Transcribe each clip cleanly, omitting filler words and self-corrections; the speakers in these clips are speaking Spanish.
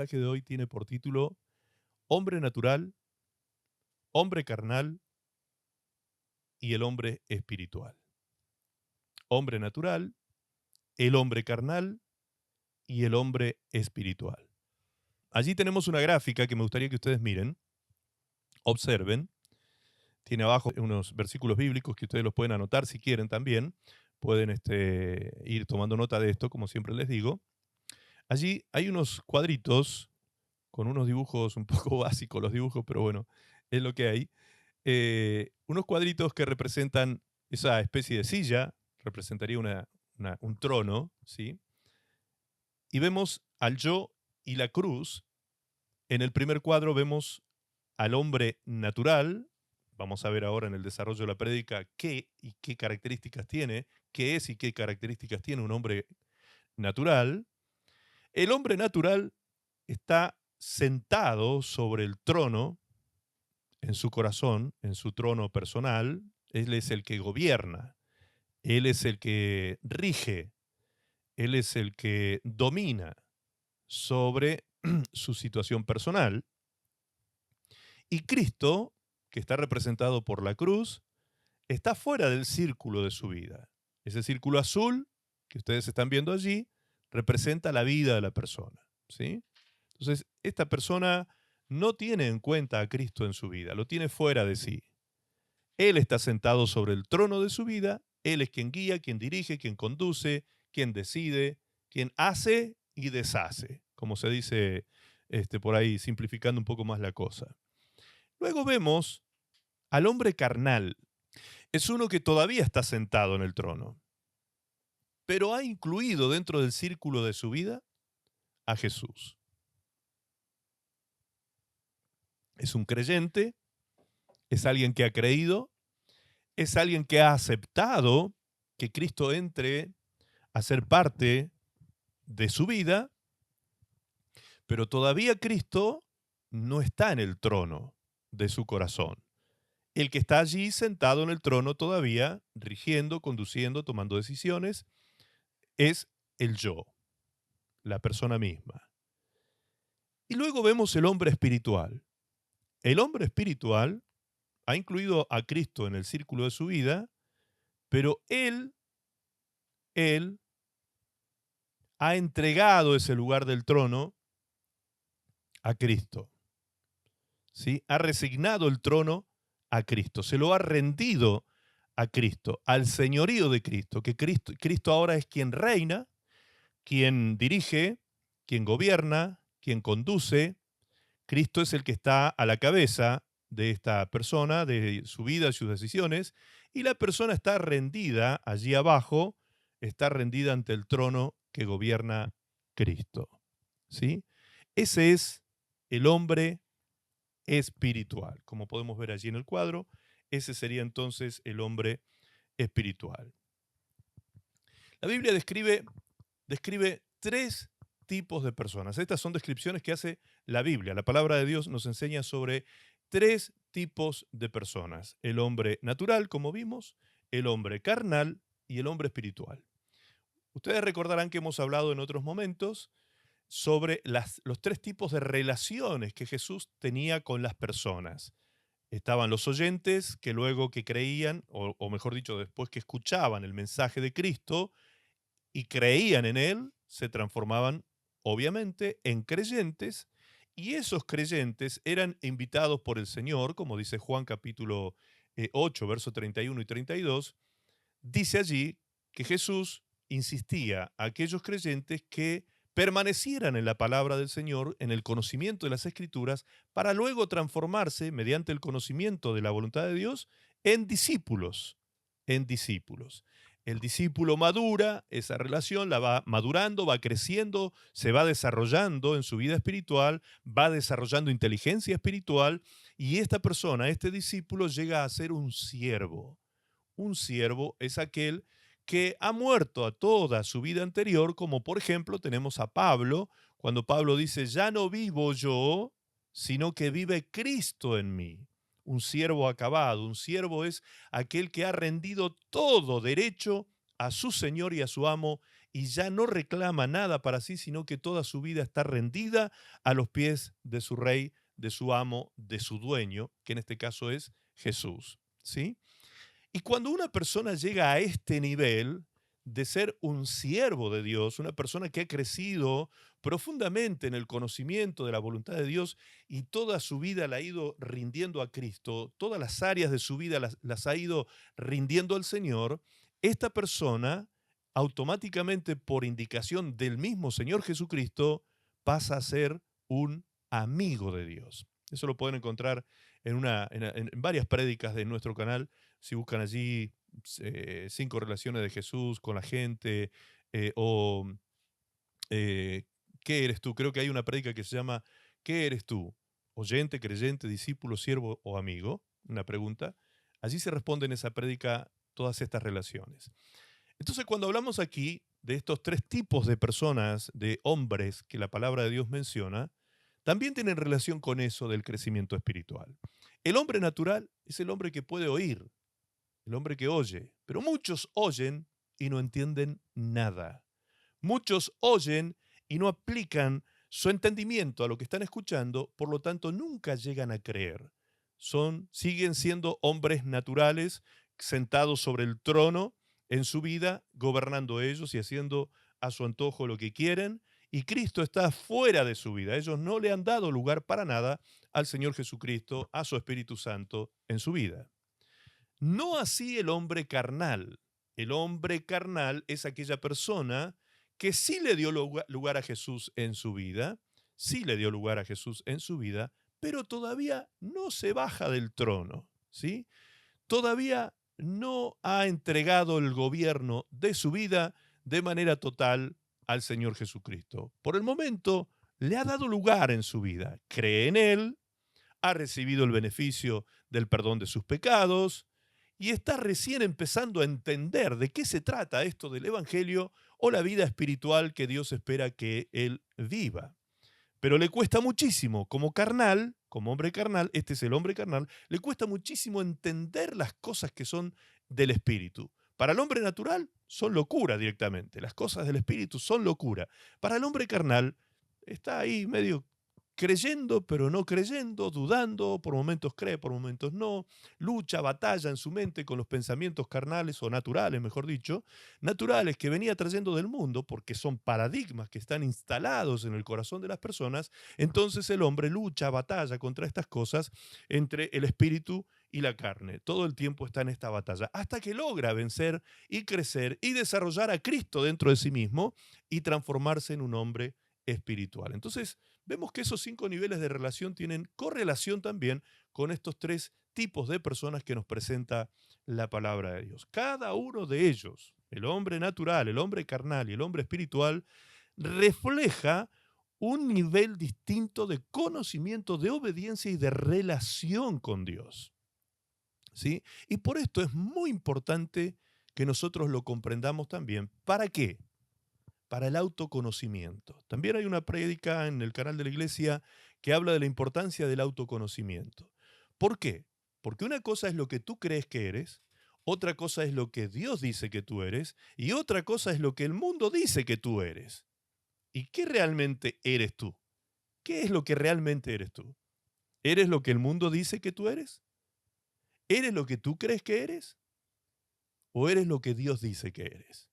mensaje de hoy tiene por título Hombre natural, hombre carnal y el hombre espiritual. Hombre natural, el hombre carnal y el hombre espiritual. Allí tenemos una gráfica que me gustaría que ustedes miren, observen. Tiene abajo unos versículos bíblicos que ustedes los pueden anotar si quieren también. Pueden ir tomando nota de esto, como siempre les digo. Allí hay unos cuadritos con unos dibujos un poco básicos, los dibujos, pero bueno, es lo que hay. Unos cuadritos que representan esa especie de silla, representaría un trono, ¿sí? Y vemos al yo y la cruz. En el primer cuadro vemos al hombre natural. Vamos a ver ahora en el desarrollo de la prédica qué y qué características tiene, qué es y qué características tiene un hombre natural. El hombre natural está sentado sobre el trono en su corazón, en su trono personal. Él es el que gobierna, él es el que rige, él es el que domina sobre su situación personal. Y Cristo, que está representado por la cruz, está fuera del círculo de su vida. Ese círculo azul que ustedes están viendo allí representa la vida de la persona, ¿sí? Entonces, esta persona no tiene en cuenta a Cristo en su vida, lo tiene fuera de sí. Él está sentado sobre el trono de su vida, Él es quien guía, quien dirige, quien conduce, quien decide, quien hace y deshace, como se dice por ahí, simplificando un poco más la cosa. Luego vemos al hombre carnal. Es uno que todavía está sentado en el trono, pero ha incluido dentro del círculo de su vida a Jesús. Es un creyente, es alguien que ha creído, es alguien que ha aceptado que Cristo entre a ser parte de su vida, pero todavía Cristo no está en el trono de su corazón. El que está allí sentado en el trono todavía, rigiendo, conduciendo, tomando decisiones, es el yo, la persona misma. Y luego vemos el hombre espiritual. El hombre espiritual ha incluido a Cristo en el círculo de su vida, pero él ha entregado ese lugar del trono a Cristo. ¿Sí? Ha resignado el trono a Cristo, se lo ha rendido a Cristo, al señorío de Cristo, que Cristo ahora es quien reina, quien dirige, quien gobierna, quien conduce. Cristo es el que está a la cabeza de esta persona, de su vida, de sus decisiones, y la persona está rendida allí abajo, está rendida ante el trono que gobierna Cristo. ¿Sí? Ese es el hombre espiritual. Como podemos ver allí en el cuadro, ese sería entonces el hombre espiritual. La Biblia describe tres tipos de personas. Estas son descripciones que hace la Biblia. La palabra de Dios nos enseña sobre tres tipos de personas. El hombre natural, como vimos, el hombre carnal y el hombre espiritual. Ustedes recordarán que hemos hablado en otros momentos sobre los tres tipos de relaciones que Jesús tenía con las personas. Estaban los oyentes que luego que creían, o mejor dicho, después que escuchaban el mensaje de Cristo y creían en él, se transformaban obviamente en creyentes, y esos creyentes eran invitados por el Señor, como dice Juan capítulo 8, versos 31 y 32, dice allí que Jesús insistía a aquellos creyentes que permanecieran en la palabra del Señor, en el conocimiento de las Escrituras, para luego transformarse, mediante el conocimiento de la voluntad de Dios, en discípulos, en discípulos. El discípulo madura, esa relación la va madurando, va creciendo, se va desarrollando en su vida espiritual, va desarrollando inteligencia espiritual, y esta persona, este discípulo, llega a ser un siervo. Un siervo es aquel que ha muerto a toda su vida anterior, como por ejemplo tenemos a Pablo, cuando Pablo dice, ya no vivo yo, sino que vive Cristo en mí. Un siervo acabado, un siervo es aquel que ha rendido todo derecho a su Señor y a su amo y ya no reclama nada para sí, sino que toda su vida está rendida a los pies de su rey, de su amo, de su dueño, que en este caso es Jesús, ¿sí? Y cuando una persona llega a este nivel de ser un siervo de Dios, una persona que ha crecido profundamente en el conocimiento de la voluntad de Dios y toda su vida la ha ido rindiendo a Cristo, todas las áreas de su vida las ha ido rindiendo al Señor, esta persona automáticamente por indicación del mismo Señor Jesucristo pasa a ser un amigo de Dios. Eso lo pueden encontrar en varias prédicas de nuestro canal. Si buscan allí 5 relaciones de Jesús con la gente, o ¿qué eres tú? Creo que hay una prédica que se llama ¿qué eres tú? Oyente, creyente, discípulo, siervo o amigo. Una pregunta. Allí se responde en esa prédica todas estas relaciones. Entonces, cuando hablamos aquí de estos 3 tipos de personas, de hombres que la palabra de Dios menciona, también tienen relación con eso del crecimiento espiritual. El hombre natural es el hombre que puede oír, el hombre que oye, pero muchos oyen y no entienden nada. Muchos oyen y no aplican su entendimiento a lo que están escuchando, por lo tanto nunca llegan a creer. Siguen siendo hombres naturales sentados sobre el trono en su vida, gobernando ellos y haciendo a su antojo lo que quieren, y Cristo está fuera de su vida. Ellos no le han dado lugar para nada al Señor Jesucristo, a su Espíritu Santo en su vida. No así el hombre carnal. El hombre carnal es aquella persona que sí le dio lugar a Jesús en su vida, sí le dio lugar a Jesús en su vida, pero todavía no se baja del trono, ¿sí? Todavía no ha entregado el gobierno de su vida de manera total al Señor Jesucristo. Por el momento, le ha dado lugar en su vida. Cree en Él, ha recibido el beneficio del perdón de sus pecados y está recién empezando a entender de qué se trata esto del Evangelio o la vida espiritual que Dios espera que él viva. Pero le cuesta muchísimo, como carnal, como hombre carnal, este es el hombre carnal, le cuesta muchísimo entender las cosas que son del espíritu. Para el hombre natural son locura directamente, las cosas del espíritu son locura. Para el hombre carnal está ahí medio creyendo, pero no creyendo, dudando, por momentos cree, por momentos no, lucha, batalla en su mente con los pensamientos carnales o naturales, mejor dicho, naturales que venía trayendo del mundo, porque son paradigmas que están instalados en el corazón de las personas. Entonces el hombre lucha, batalla contra estas cosas entre el espíritu y la carne. Todo el tiempo está en esta batalla, hasta que logra vencer y crecer y desarrollar a Cristo dentro de sí mismo y transformarse en un hombre espiritual. Entonces, vemos que esos 5 niveles de relación tienen correlación también con estos 3 tipos de personas que nos presenta la palabra de Dios. Cada uno de ellos, el hombre natural, el hombre carnal y el hombre espiritual, refleja un nivel distinto de conocimiento, de obediencia y de relación con Dios, ¿sí? Y por esto es muy importante que nosotros lo comprendamos también. ¿Para qué? Para el autoconocimiento. También hay una prédica en el canal de la iglesia que habla de la importancia del autoconocimiento. ¿Por qué? Porque una cosa es lo que tú crees que eres, otra cosa es lo que Dios dice que tú eres y otra cosa es lo que el mundo dice que tú eres. ¿Y qué realmente eres tú? ¿Qué es lo que realmente eres tú? ¿Eres lo que el mundo dice que tú eres? ¿Eres lo que tú crees que eres? ¿O eres lo que Dios dice que eres?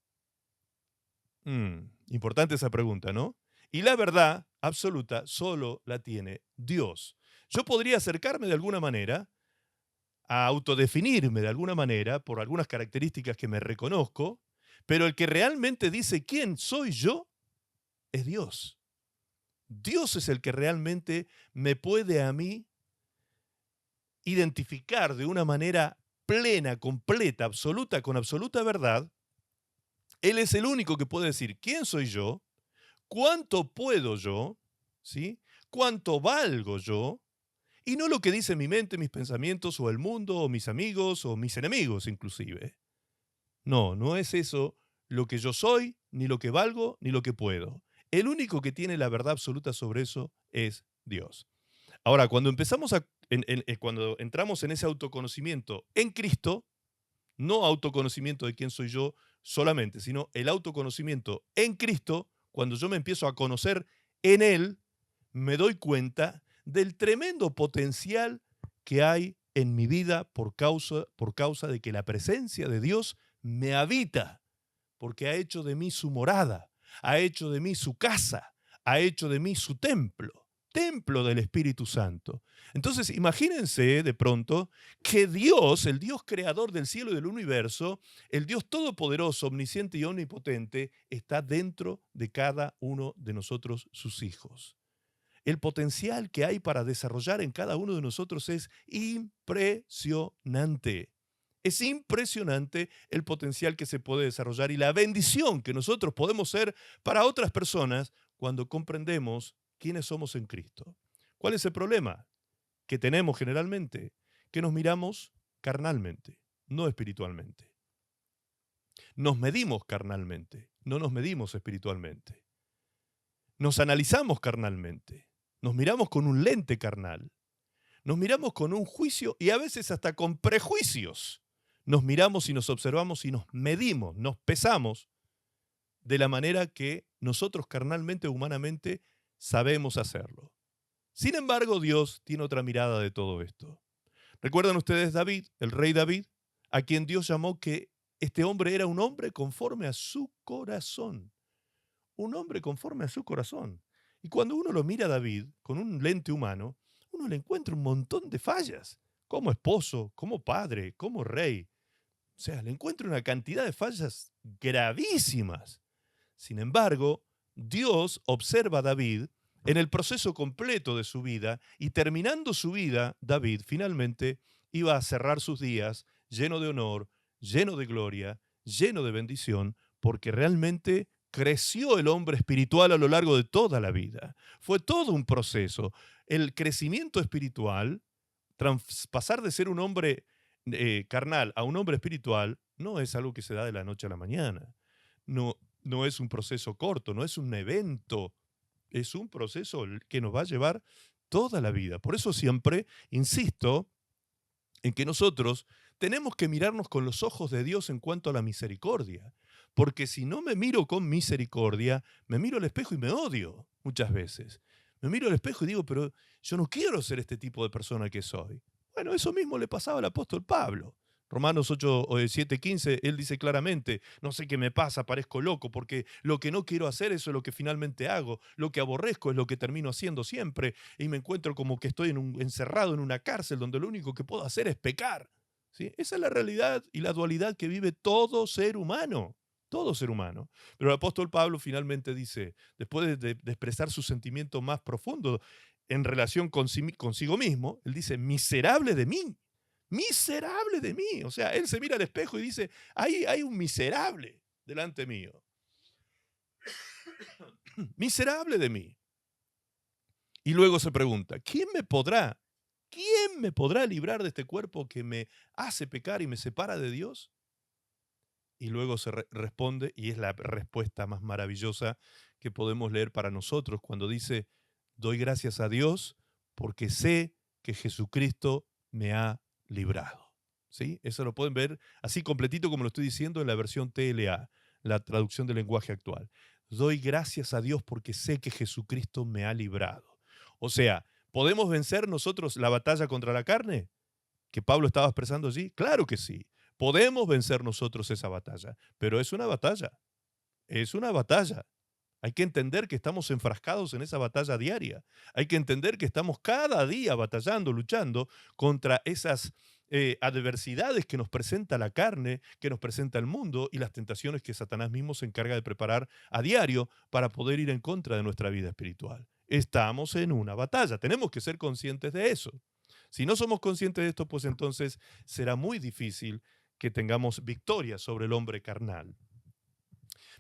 Importante esa pregunta, ¿no? Y la verdad absoluta solo la tiene Dios. Yo podría acercarme de alguna manera, a autodefinirme de alguna manera por algunas características que me reconozco, pero el que realmente dice quién soy yo es Dios. Dios es el que realmente me puede a mí identificar de una manera plena, completa, absoluta, con absoluta verdad. Él es el único que puede decir quién soy yo, cuánto puedo yo, ¿sí? Cuánto valgo yo, y no lo que dice mi mente, mis pensamientos, o el mundo, o mis amigos, o mis enemigos inclusive. No, no es eso lo que yo soy, ni lo que valgo, ni lo que puedo. El único que tiene la verdad absoluta sobre eso es Dios. Ahora, cuando cuando entramos en ese autoconocimiento en Cristo, no autoconocimiento de quién soy yo, solamente, sino el autoconocimiento en Cristo, cuando yo me empiezo a conocer en Él, me doy cuenta del tremendo potencial que hay en mi vida por causa de que la presencia de Dios me habita, porque ha hecho de mí su morada, ha hecho de mí su casa, ha hecho de mí su templo del Espíritu Santo. Entonces, imagínense de pronto que Dios, el Dios creador del cielo y del universo, el Dios todopoderoso, omnisciente y omnipotente, está dentro de cada uno de nosotros, sus hijos. El potencial que hay para desarrollar en cada uno de nosotros es impresionante. Es impresionante el potencial que se puede desarrollar y la bendición que nosotros podemos ser para otras personas cuando comprendemos quiénes somos en Cristo. ¿Cuál es el problema que tenemos generalmente? Que nos miramos carnalmente, no espiritualmente. Nos medimos carnalmente, no nos medimos espiritualmente. Nos analizamos carnalmente, nos miramos con un lente carnal, nos miramos con un juicio y a veces hasta con prejuicios. Nos miramos y nos observamos y nos medimos, nos pesamos de la manera que nosotros carnalmente, humanamente, sabemos hacerlo. Sin embargo, Dios tiene otra mirada de todo esto. ¿Recuerdan ustedes David, el rey David, a quien Dios llamó que este hombre era un hombre conforme a su corazón? Un hombre conforme a su corazón. Y cuando uno lo mira a David con un lente humano, uno le encuentra un montón de fallas, como esposo, como padre, como rey. O sea, le encuentra una cantidad de fallas gravísimas. Sin embargo, Dios observa a David en el proceso completo de su vida y terminando su vida, David finalmente iba a cerrar sus días lleno de honor, lleno de gloria, lleno de bendición, porque realmente creció el hombre espiritual a lo largo de toda la vida. Fue todo un proceso. El crecimiento espiritual, pasar de ser un hombre carnal a un hombre espiritual, no es algo que se da de la noche a la mañana. No es un proceso corto, no es un evento, es un proceso que nos va a llevar toda la vida. Por eso siempre insisto en que nosotros tenemos que mirarnos con los ojos de Dios en cuanto a la misericordia. Porque si no me miro con misericordia, me miro al espejo y me odio muchas veces. Me miro al espejo y digo, pero yo no quiero ser este tipo de persona que soy. Bueno, eso mismo le pasaba al apóstol Pablo. Romanos 8, 7, 15, él dice claramente, no sé qué me pasa, parezco loco, porque lo que no quiero hacer, eso es lo que finalmente hago. Lo que aborrezco es lo que termino haciendo siempre y me encuentro como que estoy encerrado en una cárcel donde lo único que puedo hacer es pecar. ¿Sí? Esa es la realidad y la dualidad que vive todo ser humano. Todo ser humano. Pero el apóstol Pablo finalmente dice, después de expresar su sentimiento más profundo en relación consigo mismo, él dice, miserable de mí. Miserable de mí. O sea, él se mira al espejo y dice, ahí hay un miserable delante mío. Miserable de mí. Y luego se pregunta, ¿quién me podrá librar de este cuerpo que me hace pecar y me separa de Dios? Y luego se responde, y es la respuesta más maravillosa que podemos leer para nosotros, cuando dice, doy gracias a Dios porque sé que Jesucristo me ha librado. ¿Sí? Eso lo pueden ver así completito como lo estoy diciendo en la versión TLA, la traducción del lenguaje actual. Doy gracias a Dios porque sé que Jesucristo me ha librado. O sea, ¿podemos vencer nosotros la batalla contra la carne? ¿Que Pablo estaba expresando allí? Claro que sí. Podemos vencer nosotros esa batalla, pero es una batalla. Es una batalla. Hay que entender que estamos enfrascados en esa batalla diaria. Hay que entender que estamos cada día batallando, luchando contra esas adversidades que nos presenta la carne, que nos presenta el mundo y las tentaciones que Satanás mismo se encarga de preparar a diario para poder ir en contra de nuestra vida espiritual. Estamos en una batalla. Tenemos que ser conscientes de eso. Si no somos conscientes de esto, pues entonces será muy difícil que tengamos victoria sobre el hombre carnal.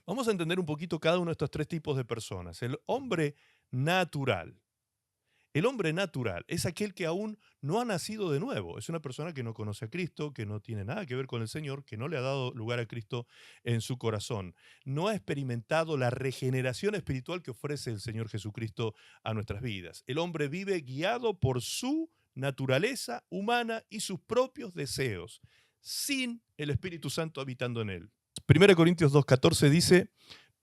Vamos a entender un poquito cada uno de estos tres tipos de personas. El hombre natural. El hombre natural es aquel que aún no ha nacido de nuevo. Es una persona que no conoce a Cristo, que no tiene nada que ver con el Señor, que no le ha dado lugar a Cristo en su corazón. No ha experimentado la regeneración espiritual que ofrece el Señor Jesucristo a nuestras vidas. El hombre vive guiado por su naturaleza humana y sus propios deseos, sin el Espíritu Santo habitando en él. 1 Corintios 2:14 dice,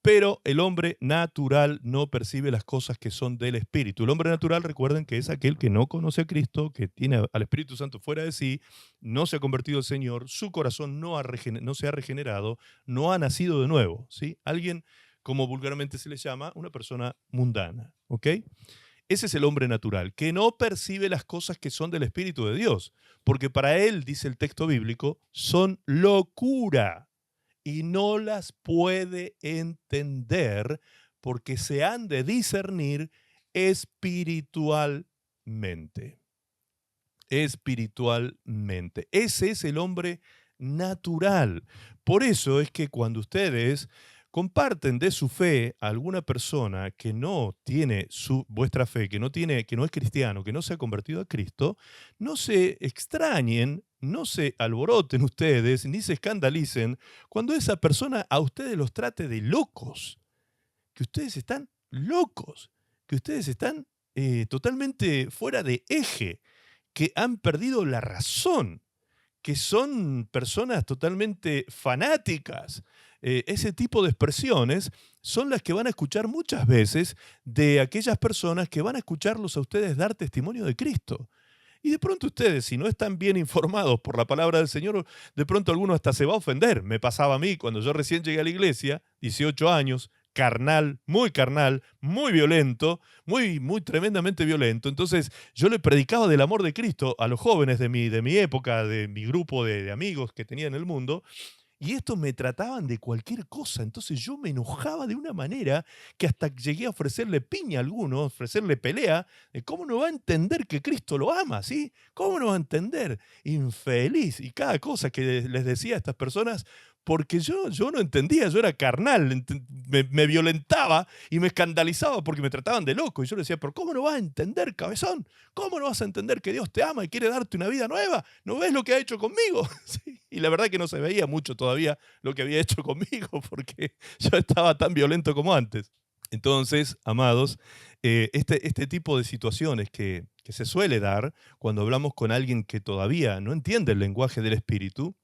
pero el hombre natural no percibe las cosas que son del Espíritu. El hombre natural, recuerden que es aquel que no conoce a Cristo, que tiene al Espíritu Santo fuera de sí, no se ha convertido al Señor, su corazón no se ha regenerado, no ha nacido de nuevo, ¿sí? Alguien, como vulgarmente se le llama, una persona mundana, ¿ok? Ese es el hombre natural, que no percibe las cosas que son del Espíritu de Dios, porque para él, dice el texto bíblico, son locura y no las puede entender porque se han de discernir espiritualmente. Espiritualmente. Ese es el hombre natural. Por eso es que cuando ustedes comparten de su fe a alguna persona que no tiene vuestra fe, que no es cristiano, que no se ha convertido a Cristo, no se extrañen, no se alboroten ustedes, ni se escandalicen cuando esa persona a ustedes los trate de locos, que ustedes están locos, que ustedes están totalmente fuera de eje, que han perdido la razón, que son personas totalmente fanáticas. Ese tipo de expresiones son las que van a escuchar muchas veces de aquellas personas que van a escucharlos a ustedes dar testimonio de Cristo. Y de pronto ustedes, si no están bien informados por la palabra del Señor, de pronto alguno hasta se va a ofender. Me pasaba a mí cuando yo recién llegué a la iglesia, 18 años, carnal, muy violento, muy tremendamente violento. Entonces yo le predicaba del amor de Cristo a los jóvenes de mi época, de mi grupo de amigos que tenía en el mundo, y estos me trataban de cualquier cosa. Entonces yo me enojaba de una manera que hasta llegué a ofrecerle piña a alguno, ofrecerle pelea. ¿Cómo no va a entender que Cristo lo ama? ¿Sí? ¿Cómo no va a entender? Infeliz. Y cada cosa que les decía a estas personas, porque yo no entendía, yo era carnal, me violentaba y me escandalizaba porque me trataban de loco. Y yo le decía, pero ¿cómo no vas a entender, cabezón? ¿Cómo no vas a entender que Dios te ama y quiere darte una vida nueva? ¿No ves lo que ha hecho conmigo? Sí. Y la verdad que no se veía mucho todavía lo que había hecho conmigo porque yo estaba tan violento como antes. Entonces, amados, este tipo de situaciones que se suele dar cuando hablamos con alguien que todavía no entiende el lenguaje del Espíritu,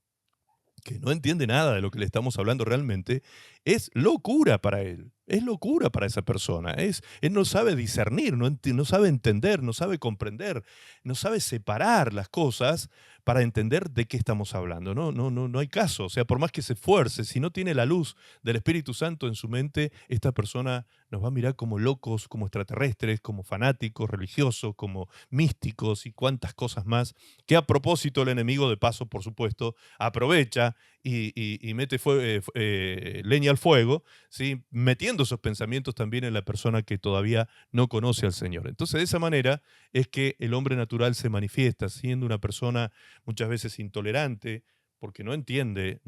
que no entiende nada de lo que le estamos hablando realmente, es locura para él, es locura para esa persona. Él no sabe discernir, no sabe entender, no sabe comprender, no sabe separar las cosas para entender de qué estamos hablando. No hay caso. O sea, por más que se esfuerce, si no tiene la luz del Espíritu Santo en su mente, esta persona nos va a mirar como locos, como extraterrestres, como fanáticos religiosos, como místicos y cuantas cosas más, que a propósito el enemigo, de paso, por supuesto, aprovecha y mete leña al fuego, ¿sí? Metiendo esos pensamientos también en la persona que todavía no conoce al Señor. Entonces, de esa manera es que el hombre natural se manifiesta, siendo una persona muchas veces intolerante, porque no entiende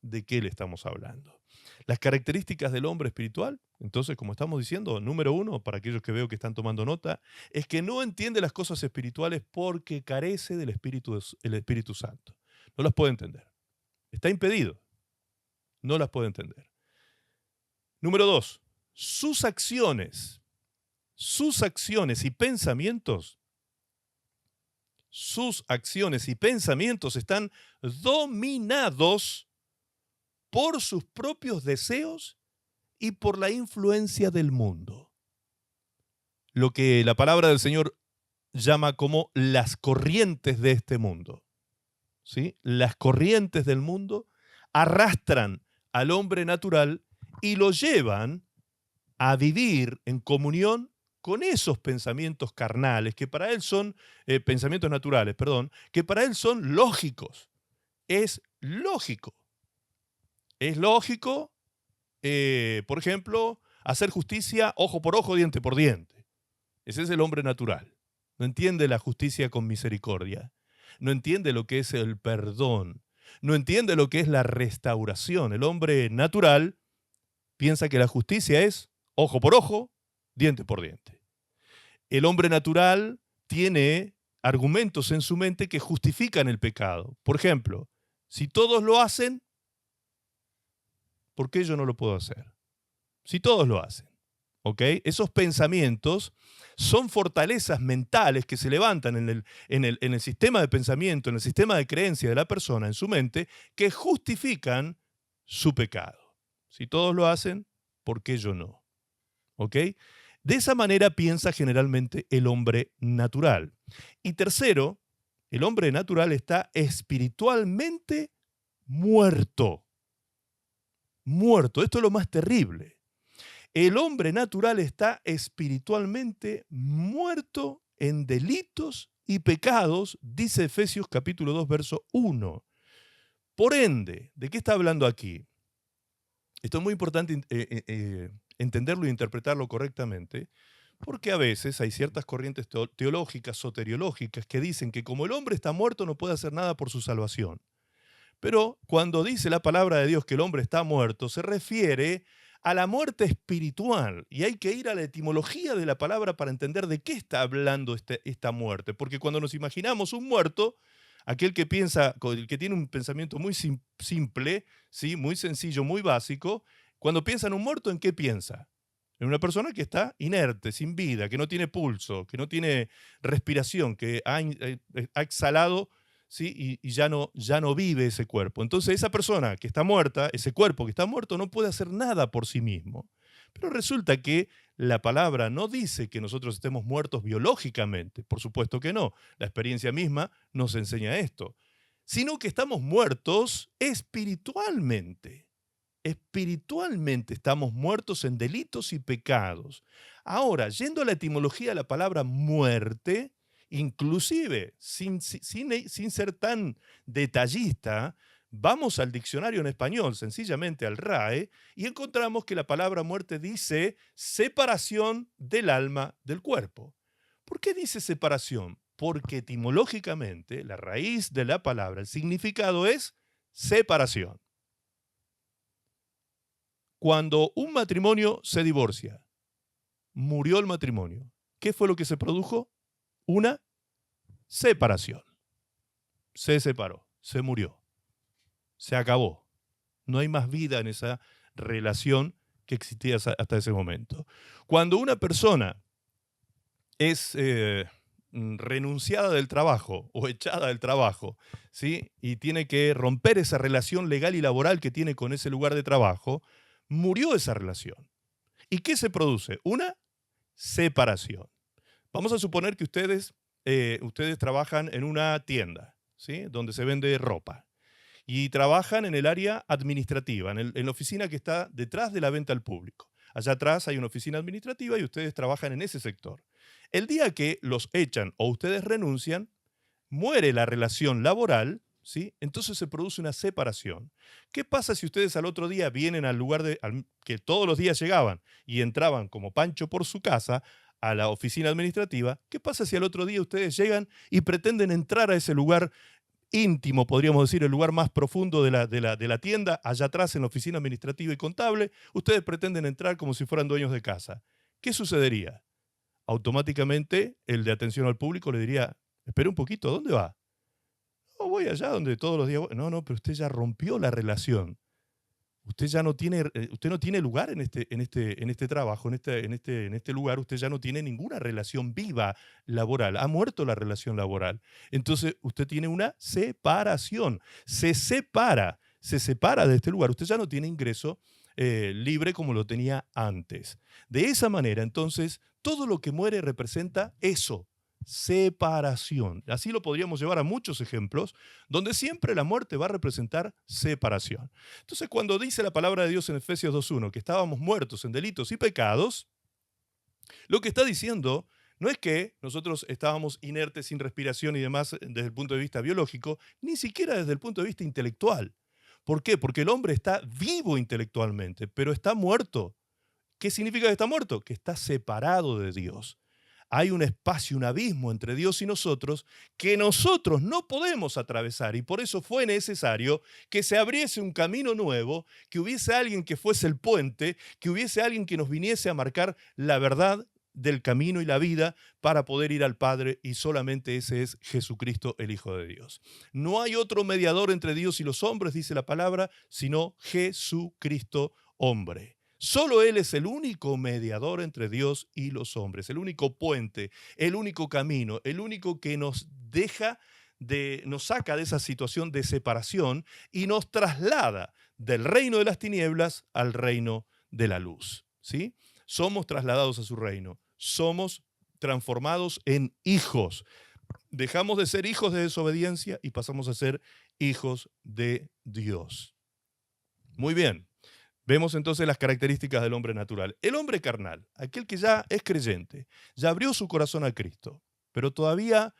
de qué le estamos hablando. Las características del hombre espiritual, entonces, como estamos diciendo, número uno, para aquellos que veo que están tomando nota, es que no entiende las cosas espirituales porque carece del el Espíritu Santo. No las puede entender. Está impedido. No las puede entender. Número dos, sus acciones y pensamientos están dominados por sus propios deseos y por la influencia del mundo. Lo que la palabra del Señor llama como las corrientes de este mundo. ¿Sí? Las corrientes del mundo arrastran al hombre natural y lo llevan a vivir en comunión con esos pensamientos carnales, que para él son pensamientos naturales, perdón, que para él son lógicos. Es lógico. Es lógico, por ejemplo, hacer justicia ojo por ojo, diente por diente. Ese es el hombre natural. No entiende la justicia con misericordia. No entiende lo que es el perdón. No entiende lo que es la restauración. El hombre natural piensa que la justicia es ojo por ojo, diente por diente. El hombre natural tiene argumentos en su mente que justifican el pecado. Por ejemplo, si todos lo hacen, ¿por qué yo no lo puedo hacer? Si todos lo hacen. ¿Ok? Esos pensamientos son fortalezas mentales que se levantan en el sistema de pensamiento, en el sistema de creencia de la persona, en su mente, que justifican su pecado. Si todos lo hacen, ¿por qué yo no? ¿Ok? De esa manera piensa generalmente el hombre natural. Y tercero, el hombre natural está espiritualmente muerto. Muerto. Esto es lo más terrible. El hombre natural está espiritualmente muerto en delitos y pecados, dice Efesios capítulo 2, verso 1. Por ende, ¿de qué está hablando aquí? Esto es muy importante entenderlo e interpretarlo correctamente, porque a veces hay ciertas corrientes teológicas, soteriológicas, que dicen que como el hombre está muerto no puede hacer nada por su salvación. Pero cuando dice la palabra de Dios que el hombre está muerto, se refiere a la muerte espiritual. Y hay que ir a la etimología de la palabra para entender de qué está hablando esta muerte. Porque cuando nos imaginamos un muerto, aquel que piensa, el que tiene un pensamiento muy simple, ¿sí? Muy sencillo, muy básico, cuando piensa en un muerto, ¿en qué piensa? En una persona que está inerte, sin vida, que no tiene pulso, que no tiene respiración, que ha exhalado, ¿sí? Y ya no vive ese cuerpo. Entonces esa persona que está muerta, ese cuerpo que está muerto, no puede hacer nada por sí mismo. Pero resulta que la palabra no dice que nosotros estemos muertos biológicamente, por supuesto que no. La experiencia misma nos enseña esto, sino que estamos muertos espiritualmente. Espiritualmente estamos muertos en delitos y pecados. Ahora, yendo a la etimología de la palabra muerte, inclusive sin ser tan detallista, vamos al diccionario en español, sencillamente al RAE, y encontramos que la palabra muerte dice separación del alma del cuerpo. ¿Por qué dice separación? Porque etimológicamente la raíz de la palabra, el significado es separación. Cuando un matrimonio se divorcia, murió el matrimonio, ¿qué fue lo que se produjo? Una separación. Se separó, se murió, se acabó. No hay más vida en esa relación que existía hasta ese momento. Cuando una persona es renunciada del trabajo o echada del trabajo, ¿sí? Y tiene que romper esa relación legal y laboral que tiene con ese lugar de trabajo, murió esa relación. ¿Y qué se produce? Una separación. Vamos a suponer que ustedes trabajan en una tienda, ¿sí? Donde se vende ropa. Y trabajan en el área administrativa, en la oficina que está detrás de la venta al público. Allá atrás hay una oficina administrativa y ustedes trabajan en ese sector. El día que los echan o ustedes renuncian, muere la relación laboral, ¿sí? Entonces se produce una separación. ¿Qué pasa si ustedes al otro día vienen al lugar que todos los días llegaban y entraban como Pancho por su casa a la oficina administrativa? ¿Qué pasa si al otro día ustedes llegan y pretenden entrar a ese lugar íntimo, podríamos decir, el lugar más profundo de la tienda, allá atrás en la oficina administrativa y contable? Ustedes pretenden entrar como si fueran dueños de casa. ¿Qué sucedería? Automáticamente el de atención al público le diría: espere un poquito, ¿a dónde va? No, voy allá donde todos los días. No, pero usted ya rompió la relación. Usted no tiene lugar en este trabajo, en este lugar. Usted ya no tiene ninguna relación viva laboral. Ha muerto la relación laboral. Entonces usted tiene una separación. Se separa de este lugar. Usted ya no tiene ingreso libre como lo tenía antes. De esa manera, entonces, todo lo que muere representa eso: separación. Así lo podríamos llevar a muchos ejemplos, donde siempre la muerte va a representar separación. Entonces, cuando dice la palabra de Dios en Efesios 2.1 que estábamos muertos en delitos y pecados, lo que está diciendo no es que nosotros estábamos inertes, sin respiración y demás desde el punto de vista biológico, ni siquiera desde el punto de vista intelectual. ¿Por qué? Porque el hombre está vivo intelectualmente, pero está muerto. ¿Qué significa que está muerto? Que está separado de Dios. Hay un espacio, un abismo entre Dios y nosotros que nosotros no podemos atravesar, y por eso fue necesario que se abriese un camino nuevo, que hubiese alguien que fuese el puente, que hubiese alguien que nos viniese a marcar la verdad del camino y la vida para poder ir al Padre, y solamente ese es Jesucristo, el Hijo de Dios. No hay otro mediador entre Dios y los hombres, dice la palabra, sino Jesucristo hombre. Solo Él es el único mediador entre Dios y los hombres, el único puente, el único camino, el único que nos saca de esa situación de separación y nos traslada del reino de las tinieblas al reino de la luz. ¿Sí? Somos trasladados a su reino. Somos transformados en hijos. Dejamos de ser hijos de desobediencia y pasamos a ser hijos de Dios. Muy bien. Vemos entonces las características del hombre natural. El hombre carnal, aquel que ya es creyente, ya abrió su corazón a Cristo, pero todavía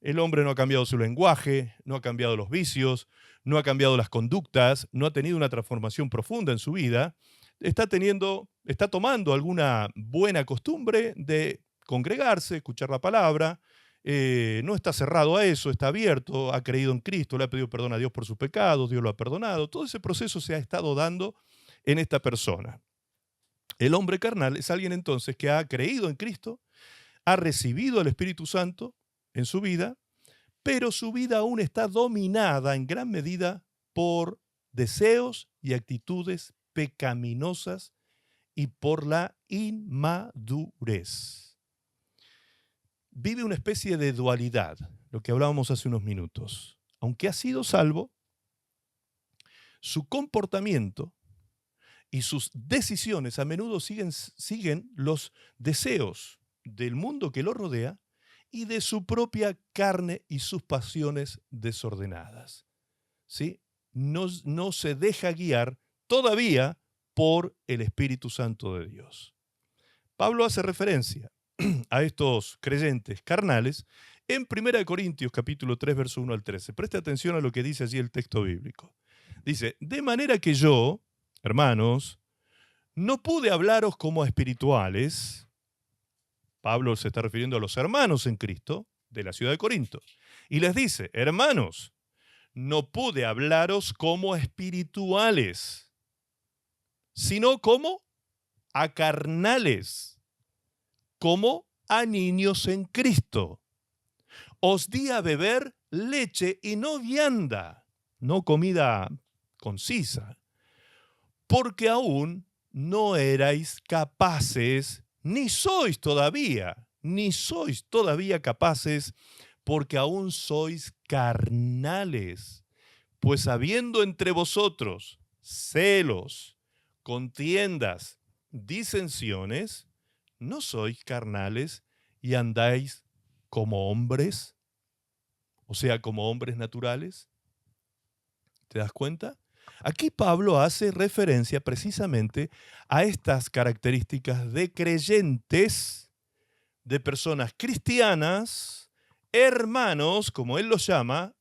el hombre no ha cambiado su lenguaje, no ha cambiado los vicios, no ha cambiado las conductas, no ha tenido una transformación profunda en su vida, está tomando alguna buena costumbre de congregarse, escuchar la palabra, no está cerrado a eso, está abierto, ha creído en Cristo, le ha pedido perdón a Dios por sus pecados, Dios lo ha perdonado. Todo ese proceso se ha estado dando en esta persona. El hombre carnal es alguien entonces que ha creído en Cristo, ha recibido el Espíritu Santo en su vida, pero su vida aún está dominada en gran medida por deseos y actitudes pecaminosas y por la inmadurez. Vive una especie de dualidad, lo que hablábamos hace unos minutos. Aunque ha sido salvo, su comportamiento y sus decisiones a menudo siguen los deseos del mundo que lo rodea y de su propia carne y sus pasiones desordenadas. ¿Sí? No se deja guiar todavía por el Espíritu Santo de Dios. Pablo hace referencia a estos creyentes carnales en 1 Corintios capítulo 3, verso 1 al 13. Preste atención a lo que dice allí el texto bíblico. Dice, de manera que yo, hermanos, no pude hablaros como a espirituales. Pablo se está refiriendo a los hermanos en Cristo de la ciudad de Corinto. Y les dice, hermanos, no pude hablaros como a espirituales, sino como a carnales, como a niños en Cristo. Os di a beber leche y no vianda, no comida concisa, porque aún no erais capaces, ni sois todavía capaces, porque aún sois carnales, pues habiendo entre vosotros celos, contiendas, disensiones, ¿no sois carnales y andáis como hombres? O sea, como hombres naturales. ¿Te das cuenta? Aquí Pablo hace referencia precisamente a estas características de creyentes, de personas cristianas, hermanos, como él los llama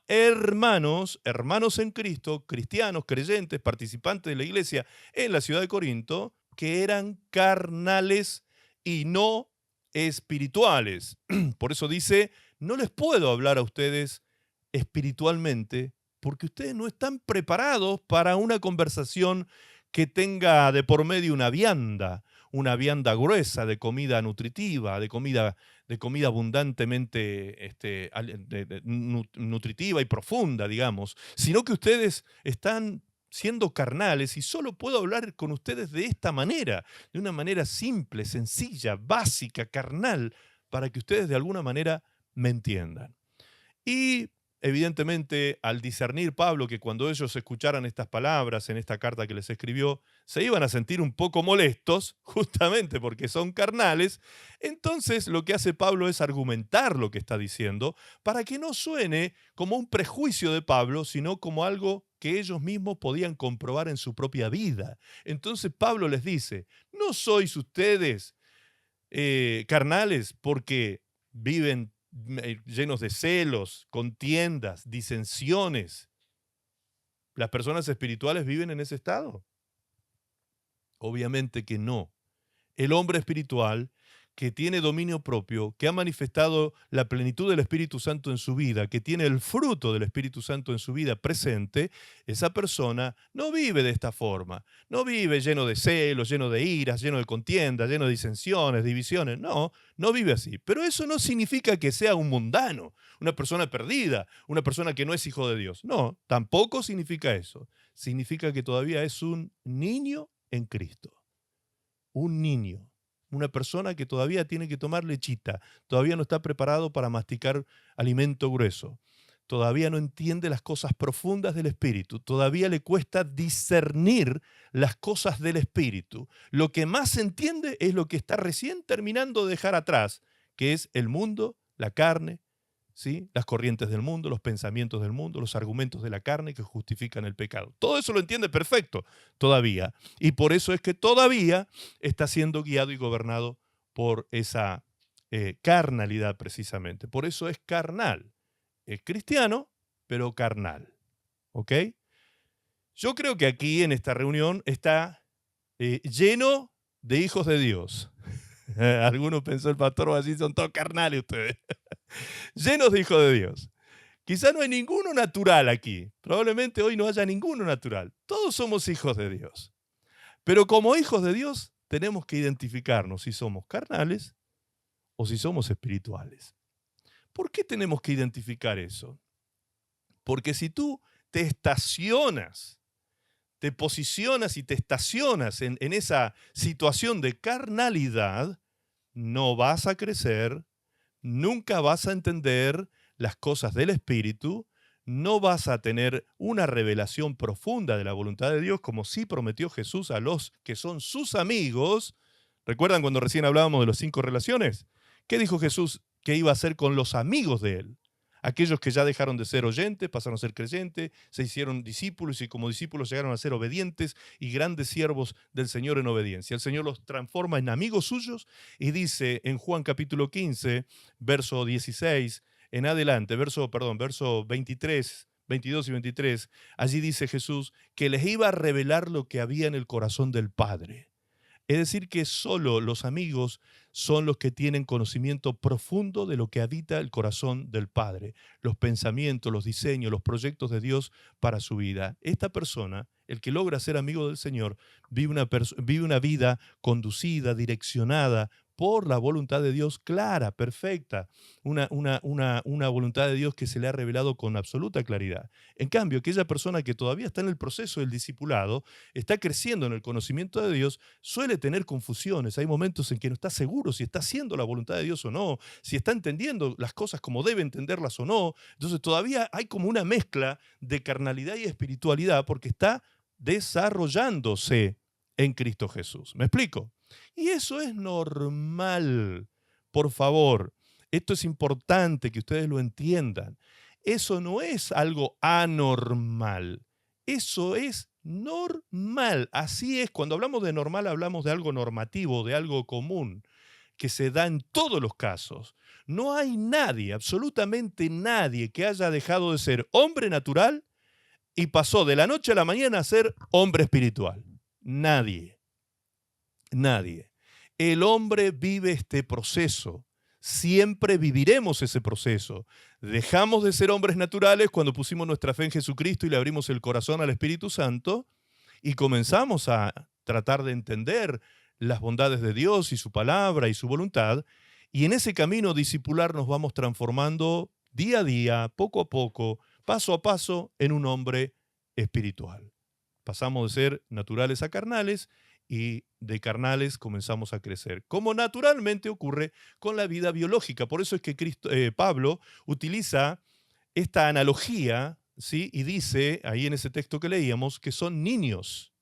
hermanos, hermanos en Cristo, cristianos, creyentes, participantes de la iglesia en la ciudad de Corinto, que eran carnales y no espirituales. Por eso dice, no les puedo hablar a ustedes espiritualmente, porque ustedes no están preparados para una conversación que tenga de por medio una vianda gruesa de comida nutritiva, de comida abundantemente nutritiva y profunda, digamos, sino que ustedes están siendo carnales y solo puedo hablar con ustedes de esta manera, de una manera simple, sencilla, básica, carnal, para que ustedes de alguna manera me entiendan. Y evidentemente, al discernir Pablo que cuando ellos escucharan estas palabras en esta carta que les escribió, se iban a sentir un poco molestos, justamente porque son carnales, entonces lo que hace Pablo es argumentar lo que está diciendo para que no suene como un prejuicio de Pablo, sino como algo que ellos mismos podían comprobar en su propia vida. Entonces Pablo les dice, ¿no sois ustedes carnales porque viven llenos de celos, contiendas, disensiones? ¿Las personas espirituales viven en ese estado? Obviamente que no. El hombre espiritual que tiene dominio propio, que ha manifestado la plenitud del Espíritu Santo en su vida, que tiene el fruto del Espíritu Santo en su vida presente, esa persona no vive de esta forma. No vive lleno de celos, lleno de iras, lleno de contiendas, lleno de disensiones, divisiones. No, no vive así. Pero eso no significa que sea un mundano, una persona perdida, una persona que no es hijo de Dios. No, tampoco significa eso. Significa que todavía es un niño en Cristo. Un niño. Una persona que todavía tiene que tomar lechita, todavía no está preparado para masticar alimento grueso, todavía no entiende las cosas profundas del Espíritu, todavía le cuesta discernir las cosas del Espíritu. Lo que más se entiende es lo que está recién terminando de dejar atrás, que es el mundo, la carne, ¿sí? Las corrientes del mundo, los pensamientos del mundo, los argumentos de la carne que justifican el pecado. Todo eso lo entiende perfecto todavía. Y por eso es que todavía está siendo guiado y gobernado por esa carnalidad precisamente. Por eso es carnal. Es cristiano, pero carnal. ¿Ok? Yo creo que aquí en esta reunión está lleno de hijos de Dios. Algunos pensó el pastor, así son todos carnales ustedes. Llenos de hijos de Dios. Quizá no hay ninguno natural aquí. Probablemente hoy no haya ninguno natural. Todos somos hijos de Dios. Pero como hijos de Dios tenemos que identificarnos si somos carnales o si somos espirituales. ¿Por qué tenemos que identificar eso? Porque si tú te estacionas, te posicionas y te estacionas en esa situación de carnalidad, no vas a crecer, nunca vas a entender las cosas del Espíritu, no vas a tener una revelación profunda de la voluntad de Dios, como sí prometió Jesús a los que son sus amigos. ¿Recuerdan cuando recién hablábamos de las 5 relaciones? ¿Qué dijo Jesús que iba a hacer con los amigos de él? Aquellos que ya dejaron de ser oyentes, pasaron a ser creyentes, se hicieron discípulos y como discípulos llegaron a ser obedientes y grandes siervos del Señor en obediencia. El Señor los transforma en amigos suyos y dice en Juan capítulo 15, verso 16 en adelante, verso 23, 22 y 23, allí dice Jesús que les iba a revelar lo que había en el corazón del Padre. Es decir, que solo los amigos son los que tienen conocimiento profundo de lo que habita el corazón del Padre, los pensamientos, los diseños, los proyectos de Dios para su vida. Esta persona, el que logra ser amigo del Señor, vive una vida conducida, direccionada por la voluntad de Dios clara, perfecta, una voluntad de Dios que se le ha revelado con absoluta claridad. En cambio, aquella persona que todavía está en el proceso del discipulado, está creciendo en el conocimiento de Dios, suele tener confusiones. Hay momentos en que no está seguro si está haciendo la voluntad de Dios o no, si está entendiendo las cosas como debe entenderlas o no. Entonces todavía hay como una mezcla de carnalidad y espiritualidad porque está desarrollándose en Cristo Jesús. ¿Me explico? Y eso es normal. Por favor, esto es importante que ustedes lo entiendan. Eso no es algo anormal. Eso es normal. Así es. Cuando hablamos de normal, hablamos de algo normativo, de algo común, que se da en todos los casos. No hay nadie, absolutamente nadie, que haya dejado de ser hombre natural y pasó de la noche a la mañana a ser hombre espiritual. Nadie. Nadie. El hombre vive este proceso. Siempre viviremos ese proceso. Dejamos de ser hombres naturales cuando pusimos nuestra fe en Jesucristo y le abrimos el corazón al Espíritu Santo y comenzamos a tratar de entender las bondades de Dios y su palabra y su voluntad. Y en ese camino discipular nos vamos transformando día a día, poco a poco, paso a paso, en un hombre espiritual. Pasamos de ser naturales a carnales y de carnales comenzamos a crecer, como naturalmente ocurre con la vida biológica. Por eso es que Pablo utiliza esta analogía, ¿sí? Y dice, ahí en ese texto que leíamos, que son niños.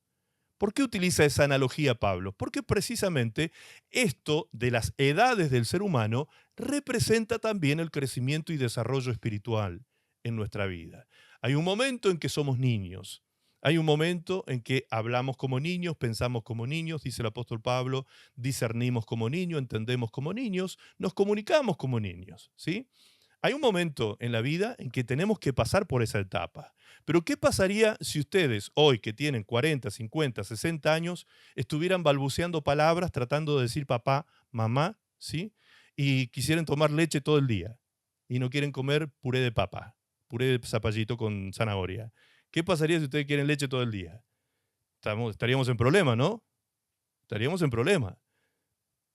¿Por qué utiliza esa analogía Pablo? Porque precisamente esto de las edades del ser humano representa también el crecimiento y desarrollo espiritual en nuestra vida. Hay un momento en que somos niños. Hay un momento en que hablamos como niños, pensamos como niños, dice el apóstol Pablo, discernimos como niños, entendemos como niños, nos comunicamos como niños, ¿sí? Hay un momento en la vida en que tenemos que pasar por esa etapa. Pero ¿qué pasaría si ustedes hoy, que tienen 40, 50, 60 años, estuvieran balbuceando palabras, tratando de decir papá, mamá, ¿sí? Y quisieran tomar leche todo el día y no quieren comer puré de papa, puré de zapallito con zanahoria? ¿Qué pasaría si ustedes quieren leche todo el día? Estaríamos en problema, ¿no? Estaríamos en problema.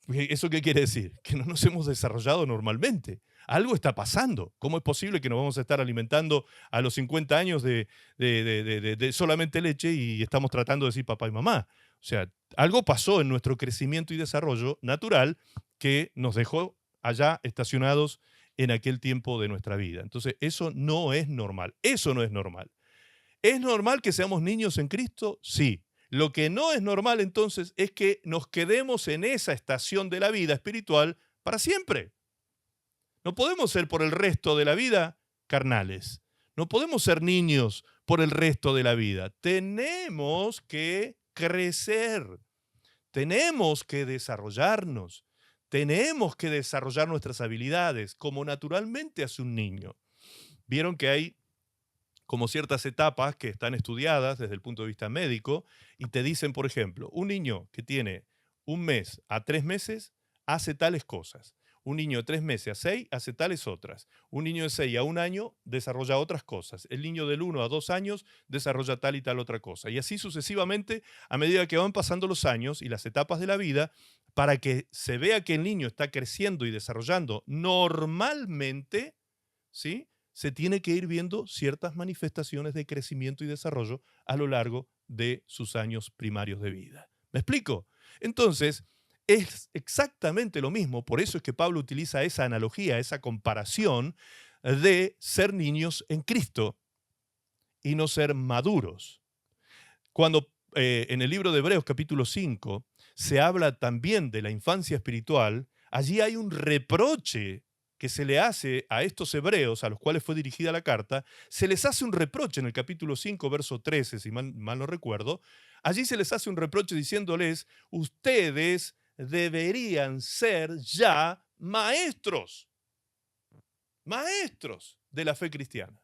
¿Eso qué quiere decir? Que no nos hemos desarrollado normalmente. Algo está pasando. ¿Cómo es posible que nos vamos a estar alimentando a los 50 años de solamente leche y estamos tratando de decir papá y mamá? O sea, algo pasó en nuestro crecimiento y desarrollo natural que nos dejó allá estacionados en aquel tiempo de nuestra vida. Entonces, eso no es normal. Eso no es normal. ¿Es normal que seamos niños en Cristo? Sí. Lo que no es normal entonces es que nos quedemos en esa estación de la vida espiritual para siempre. No podemos ser por el resto de la vida carnales. No podemos ser niños por el resto de la vida. Tenemos que crecer. Tenemos que desarrollarnos. Tenemos que desarrollar nuestras habilidades como naturalmente hace un niño. Vieron que hay como ciertas etapas que están estudiadas desde el punto de vista médico y te dicen, por ejemplo, un niño que tiene 1 mes a 3 meses hace tales cosas. Un niño de 3 meses a 6 hace tales otras. Un niño de 6 a 1 año desarrolla otras cosas. El niño del 1 a 2 años desarrolla tal y tal otra cosa. Y así sucesivamente a medida que van pasando los años y las etapas de la vida, para que se vea que el niño está creciendo y desarrollando normalmente, ¿sí? Se tiene que ir viendo ciertas manifestaciones de crecimiento y desarrollo a lo largo de sus años primarios de vida. ¿Me explico? Entonces, es exactamente lo mismo, por eso es que Pablo utiliza esa analogía, esa comparación de ser niños en Cristo y no ser maduros. Cuando en el libro de Hebreos capítulo 5 se habla también de la infancia espiritual, allí hay un reproche que se le hace a estos hebreos, a los cuales fue dirigida la carta, se les hace un reproche en el capítulo 5, verso 13, si mal no recuerdo. Allí se les hace un reproche diciéndoles, ustedes deberían ser ya maestros de la fe cristiana.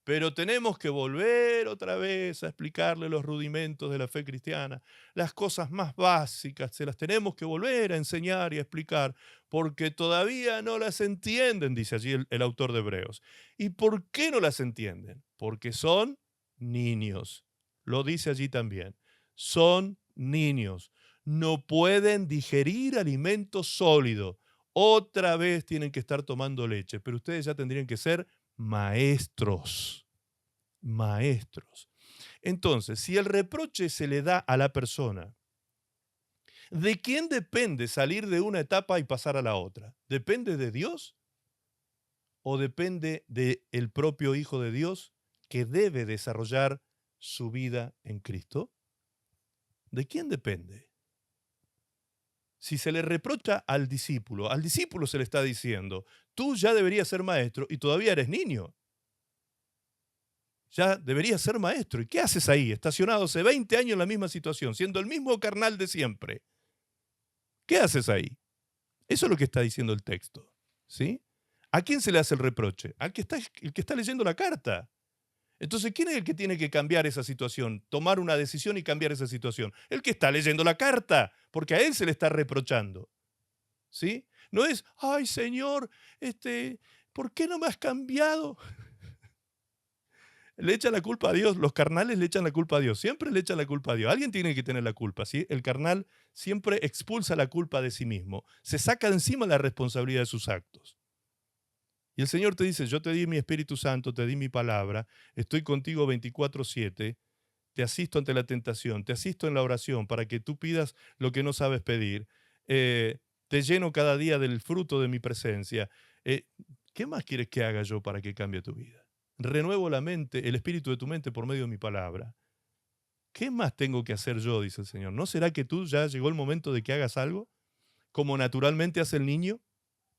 Pero tenemos que volver otra vez a explicarle los rudimentos de la fe cristiana. Las cosas más básicas se las tenemos que volver a enseñar y a explicar porque todavía no las entienden, dice allí el autor de Hebreos. ¿Y por qué no las entienden? Porque son niños. Lo dice allí también. Son niños. No pueden digerir alimento sólido. Otra vez tienen que estar tomando leche, pero ustedes ya tendrían que ser maestros. Maestros. Entonces, si el reproche se le da a la persona, ¿de quién depende salir de una etapa y pasar a la otra? ¿Depende de Dios o depende del propio Hijo de Dios que debe desarrollar su vida en Cristo? ¿De quién depende? Si se le reprocha al discípulo se le está diciendo, tú ya deberías ser maestro y todavía eres niño. Ya deberías ser maestro. ¿Y qué haces ahí, estacionado hace 20 años en la misma situación, siendo el mismo carnal de siempre? ¿Qué haces ahí? Eso es lo que está diciendo el texto, ¿sí? ¿A quién se le hace el reproche? Al que el que está leyendo la carta. Entonces, ¿quién es el que tiene que cambiar esa situación? Tomar una decisión y cambiar esa situación. El que está leyendo la carta, porque a él se le está reprochando, ¿sí? No es, ay, Señor, ¿por qué no me has cambiado? Le echan la culpa a Dios, los carnales le echan la culpa a Dios, siempre le echan la culpa a Dios. Alguien tiene que tener la culpa, ¿sí? El carnal siempre expulsa la culpa de sí mismo, se saca de encima la responsabilidad de sus actos. Y el Señor te dice, yo te di mi Espíritu Santo, te di mi palabra, estoy contigo 24/7, te asisto ante la tentación, te asisto en la oración para que tú pidas lo que no sabes pedir, te lleno cada día del fruto de mi presencia. ¿Qué más quieres que haga yo para que cambie tu vida? Renuevo la mente, el espíritu de tu mente por medio de mi palabra. ¿Qué más tengo que hacer yo? Dice el Señor. ¿No será que tú ya llegó el momento de que hagas algo? Como naturalmente hace el niño.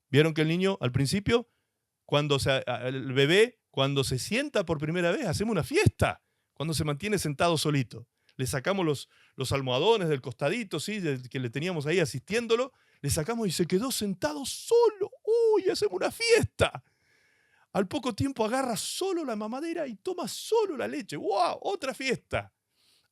¿Vieron que el niño al principio, el bebé, cuando se sienta por primera vez, hacemos una fiesta? Cuando se mantiene sentado solito. Le sacamos los almohadones del costadito, ¿sí? Que le teníamos ahí asistiéndolo. Le sacamos y se quedó sentado solo. ¡Uy! Hacemos una fiesta. Al poco tiempo agarra solo la mamadera y toma solo la leche. ¡Wow! Otra fiesta.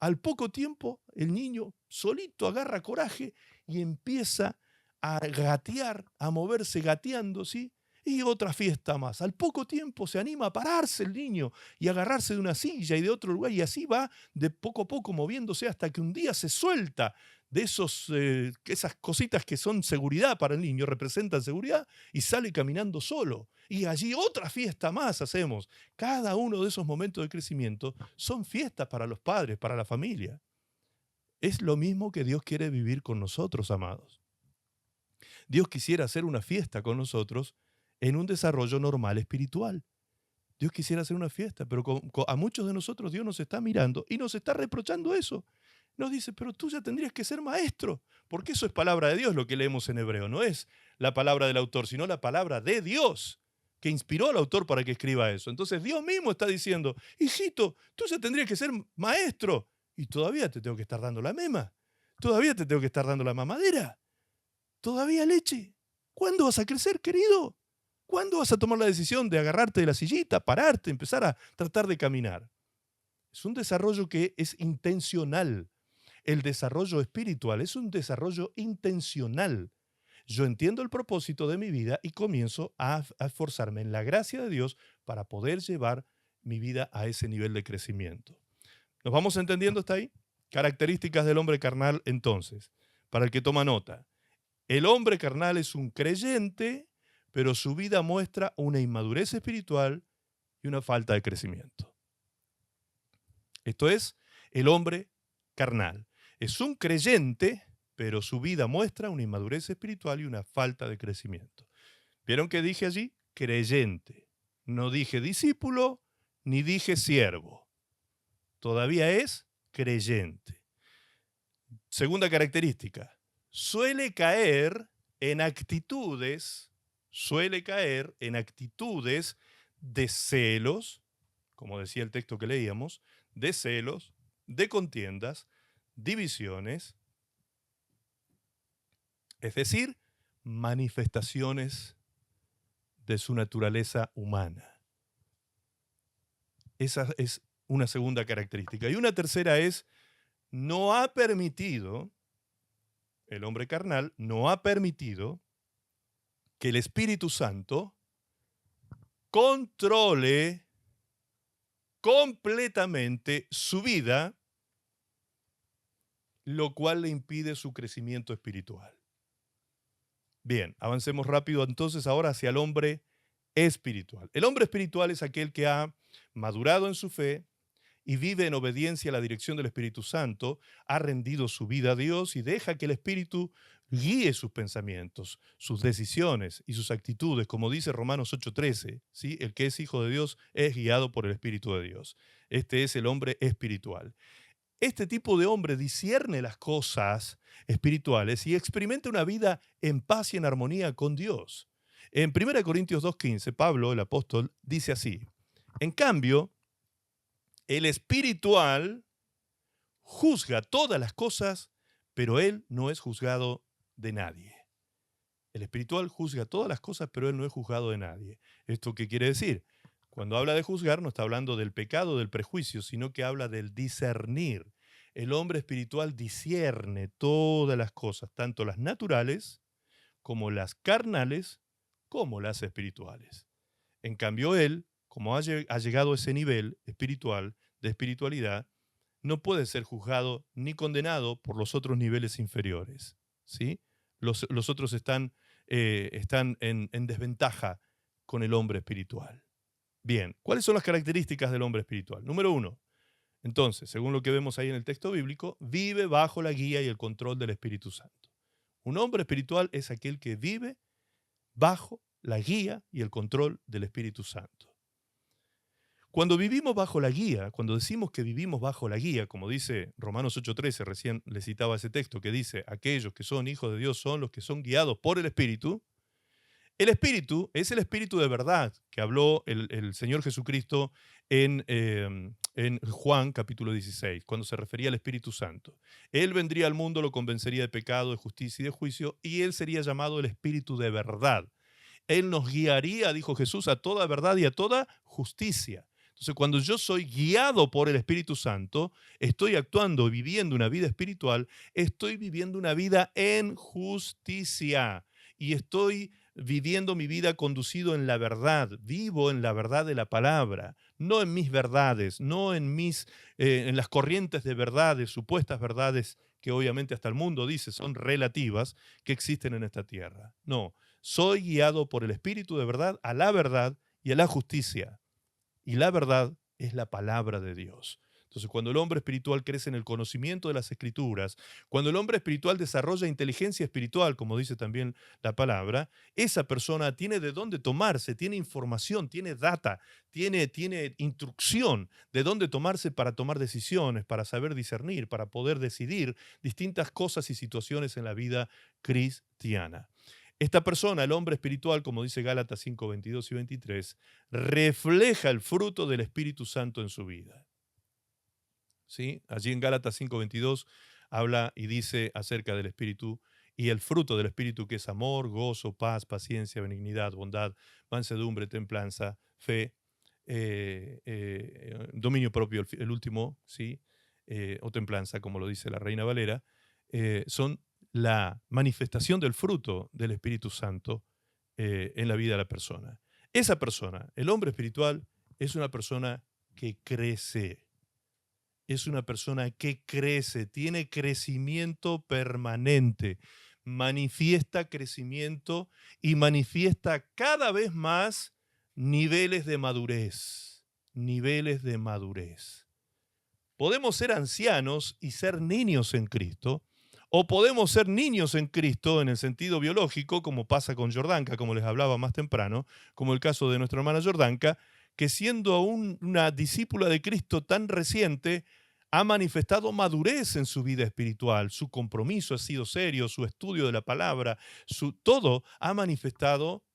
Al poco tiempo el niño solito agarra coraje y empieza a gatear, a moverse gateando, ¿sí? Y otra fiesta más. Al poco tiempo se anima a pararse el niño y agarrarse de una silla y de otro lugar y así va de poco a poco moviéndose hasta que un día se suelta de esas cositas que son seguridad para el niño, representan seguridad, y sale caminando solo. Y allí otra fiesta más hacemos. Cada uno de esos momentos de crecimiento son fiestas para los padres, para la familia. Es lo mismo que Dios quiere vivir con nosotros, amados. Dios quisiera hacer una fiesta con nosotros en un desarrollo normal espiritual. Dios quisiera hacer una fiesta, pero a muchos de nosotros Dios nos está mirando y nos está reprochando eso. Nos dice, pero tú ya tendrías que ser maestro, porque eso es palabra de Dios lo que leemos en hebreo, no es la palabra del autor, sino la palabra de Dios, que inspiró al autor para que escriba eso. Entonces Dios mismo está diciendo, hijito, tú ya tendrías que ser maestro, y todavía te tengo que estar dando la mema, todavía te tengo que estar dando la mamadera, todavía leche. ¿Cuándo vas a crecer, querido? ¿Cuándo vas a tomar la decisión de agarrarte de la sillita, pararte, empezar a tratar de caminar? Es un desarrollo que es intencional. El desarrollo espiritual es un desarrollo intencional. Yo entiendo el propósito de mi vida y comienzo a esforzarme en la gracia de Dios para poder llevar mi vida a ese nivel de crecimiento. ¿Nos vamos entendiendo hasta ahí? Características del hombre carnal, entonces, para el que toma nota. El hombre carnal es un creyente, pero su vida muestra una inmadurez espiritual y una falta de crecimiento. Esto es el hombre carnal. Es un creyente, pero su vida muestra una inmadurez espiritual y una falta de crecimiento. ¿Vieron que dije allí? Creyente. No dije discípulo, ni dije siervo. Todavía es creyente. Segunda característica. Suele caer en actitudes de celos, como decía el texto que leíamos, de celos, de contiendas, divisiones, es decir, manifestaciones de su naturaleza humana. Esa es una segunda característica. Y una tercera es, no ha permitido, el hombre carnal no ha permitido que el Espíritu Santo controle completamente su vida, lo cual le impide su crecimiento espiritual. Bien, avancemos rápido entonces ahora hacia el hombre espiritual. El hombre espiritual es aquel que ha madurado en su fe y vive en obediencia a la dirección del Espíritu Santo, ha rendido su vida a Dios y deja que el Espíritu guíe sus pensamientos, sus decisiones y sus actitudes, como dice Romanos 8:13, ¿sí? El que es hijo de Dios es guiado por el Espíritu de Dios. Este es el hombre espiritual. Este tipo de hombre discierne las cosas espirituales y experimenta una vida en paz y en armonía con Dios. En 1 Corintios 2:15, Pablo, el apóstol, dice así: en cambio, el espiritual juzga todas las cosas, pero él no es juzgado de nadie. El espiritual juzga todas las cosas, pero él no es juzgado de nadie. ¿Esto qué quiere decir? Cuando habla de juzgar, no está hablando del pecado, del prejuicio, sino que habla del discernir. El hombre espiritual discierne todas las cosas, tanto las naturales como las carnales, como las espirituales. En cambio, él, como ha llegado a ese nivel espiritual, de espiritualidad, no puede ser juzgado ni condenado por los otros niveles inferiores, ¿sí? Los otros están en desventaja con el hombre espiritual. Bien, ¿cuáles son las características del hombre espiritual? Número 1, entonces, según lo que vemos ahí en el texto bíblico, vive bajo la guía y el control del Espíritu Santo. Un hombre espiritual es aquel que vive bajo la guía y el control del Espíritu Santo. Cuando vivimos bajo la guía, cuando decimos que vivimos bajo la guía, como dice Romanos 8:13, recién le citaba ese texto que dice, aquellos que son hijos de Dios son los que son guiados por el Espíritu es el Espíritu de verdad que habló el Señor Jesucristo en Juan capítulo 16, cuando se refería al Espíritu Santo. Él vendría al mundo, lo convencería de pecado, de justicia y de juicio, y él sería llamado el Espíritu de verdad. Él nos guiaría, dijo Jesús, a toda verdad y a toda justicia. Entonces, cuando yo soy guiado por el Espíritu Santo, estoy actuando, viviendo una vida espiritual, estoy viviendo una vida en justicia y estoy viviendo mi vida conducido en la verdad, vivo en la verdad de la palabra, no en mis verdades, no en las corrientes de verdades, supuestas verdades que obviamente hasta el mundo dice son relativas, que existen en esta tierra. No, soy guiado por el Espíritu de verdad a la verdad y a la justicia. Y la verdad es la palabra de Dios. Entonces, cuando el hombre espiritual crece en el conocimiento de las Escrituras, cuando el hombre espiritual desarrolla inteligencia espiritual, como dice también la palabra, esa persona tiene de dónde tomarse, tiene información, tiene data, tiene instrucción de dónde tomarse para tomar decisiones, para saber discernir, para poder decidir distintas cosas y situaciones en la vida cristiana. Esta persona, el hombre espiritual, como dice Gálatas 5, 22 y 23, refleja el fruto del Espíritu Santo en su vida. ¿Sí? Allí en Gálatas 5:22 habla y dice acerca del Espíritu y el fruto del Espíritu, que es amor, gozo, paz, paciencia, benignidad, bondad, mansedumbre, templanza, fe, dominio propio, el último, ¿sí? O templanza, como lo dice la Reina Valera, son la manifestación del fruto del Espíritu Santo en la vida de la persona. Esa persona, el hombre espiritual, es una persona que crece. Es una persona que crece, tiene crecimiento permanente, manifiesta crecimiento y manifiesta cada vez más niveles de madurez, niveles de madurez. Podemos ser ancianos y ser niños en Cristo, o podemos ser niños en Cristo en el sentido biológico, como pasa con Jordanka, como les hablaba más temprano, como el caso de nuestra hermana Jordanka, que siendo una discípula de Cristo tan reciente, ha manifestado madurez en su vida espiritual, su compromiso ha sido serio, su estudio de la palabra, todo ha manifestado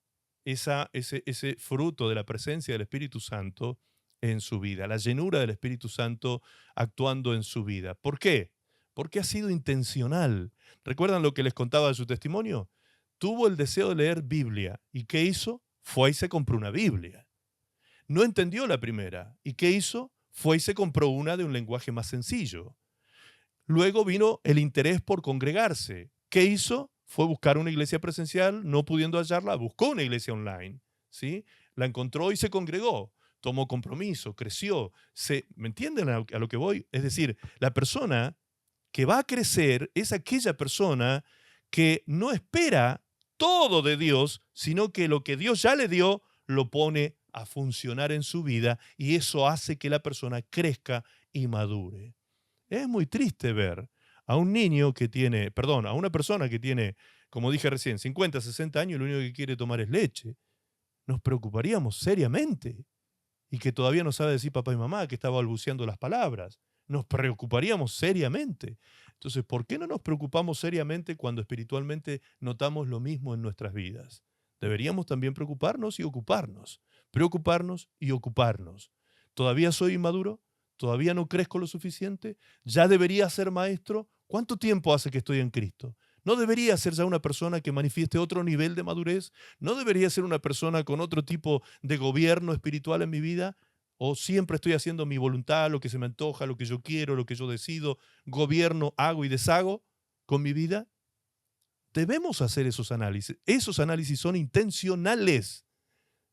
ese fruto de la presencia del Espíritu Santo en su vida, la llenura del Espíritu Santo actuando en su vida. ¿Por qué? Porque ha sido intencional. ¿Recuerdan lo que les contaba de su testimonio? Tuvo el deseo de leer Biblia. ¿Y qué hizo? Fue y se compró una Biblia. No entendió la primera. ¿Y qué hizo? Fue y se compró una de un lenguaje más sencillo. Luego vino el interés por congregarse. ¿Qué hizo? Fue buscar una iglesia presencial, no pudiendo hallarla, buscó una iglesia online, ¿sí? La encontró y se congregó. Tomó compromiso, creció. ¿Me entienden a lo que voy? Es decir, la persona que va a crecer es aquella persona que no espera todo de Dios, sino que lo que Dios ya le dio lo pone a funcionar en su vida y eso hace que la persona crezca y madure. Es muy triste ver a un niño que tiene, perdón, a una persona que tiene, como dije recién, 50, 60 años y lo único que quiere tomar es leche. Nos preocuparíamos seriamente y que todavía no sabe decir papá y mamá, que está balbuceando las palabras. Nos preocuparíamos seriamente. Entonces, ¿por qué no nos preocupamos seriamente cuando espiritualmente notamos lo mismo en nuestras vidas? Deberíamos también preocuparnos y ocuparnos. Preocuparnos y ocuparnos. ¿Todavía soy inmaduro? ¿Todavía no crezco lo suficiente? ¿Ya debería ser maestro? ¿Cuánto tiempo hace que estoy en Cristo? ¿No debería ser ya una persona que manifieste otro nivel de madurez? ¿No debería ser una persona con otro tipo de gobierno espiritual en mi vida? ¿O siempre estoy haciendo mi voluntad, lo que se me antoja, lo que yo quiero, lo que yo decido, gobierno, hago y deshago con mi vida? Debemos hacer esos análisis. Esos análisis son intencionales.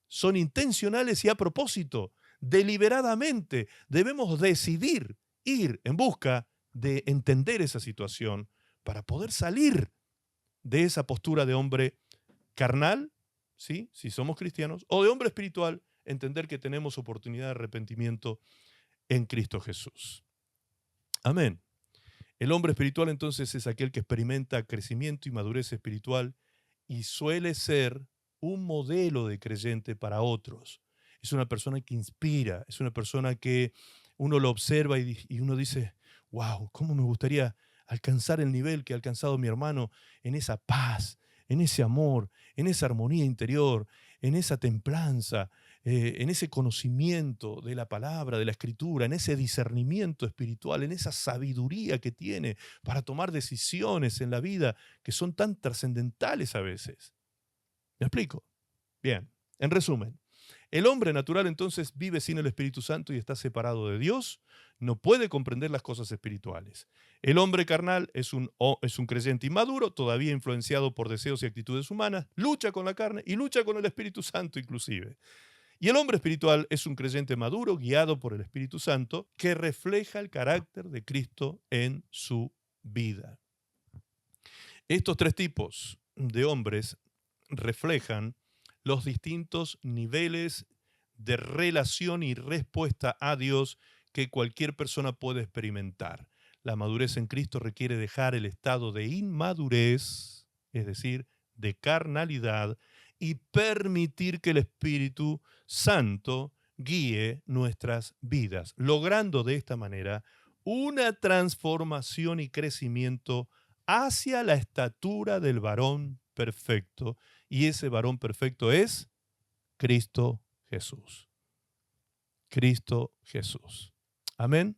Son intencionales y a propósito, deliberadamente. Debemos decidir ir en busca de entender esa situación para poder salir de esa postura de hombre carnal, ¿sí? Si somos cristianos, o de hombre espiritual, entender que tenemos oportunidad de arrepentimiento en Cristo Jesús. Amén. El hombre espiritual entonces es aquel que experimenta crecimiento y madurez espiritual y suele ser un modelo de creyente para otros. Es una persona que inspira, es una persona que uno lo observa y uno dice, wow, ¿cómo me gustaría alcanzar el nivel que ha alcanzado mi hermano en esa paz, en ese amor, en esa armonía interior, en esa templanza, en ese conocimiento de la palabra, de la escritura, en ese discernimiento espiritual, en esa sabiduría que tiene para tomar decisiones en la vida que son tan trascendentales a veces? ¿Me explico? Bien, en resumen, el hombre natural entonces vive sin el Espíritu Santo y está separado de Dios, no puede comprender las cosas espirituales. El hombre carnal es un creyente inmaduro, todavía influenciado por deseos y actitudes humanas, lucha con la carne y lucha con el Espíritu Santo inclusive. Y el hombre espiritual es un creyente maduro, guiado por el Espíritu Santo, que refleja el carácter de Cristo en su vida. Estos tres tipos de hombres reflejan los distintos niveles de relación y respuesta a Dios que cualquier persona puede experimentar. La madurez en Cristo requiere dejar el estado de inmadurez, es decir, de carnalidad, y permitir que el Espíritu Santo guíe nuestras vidas, logrando de esta manera una transformación y crecimiento hacia la estatura del varón perfecto, y ese varón perfecto es Cristo Jesús. Cristo Jesús. Amén.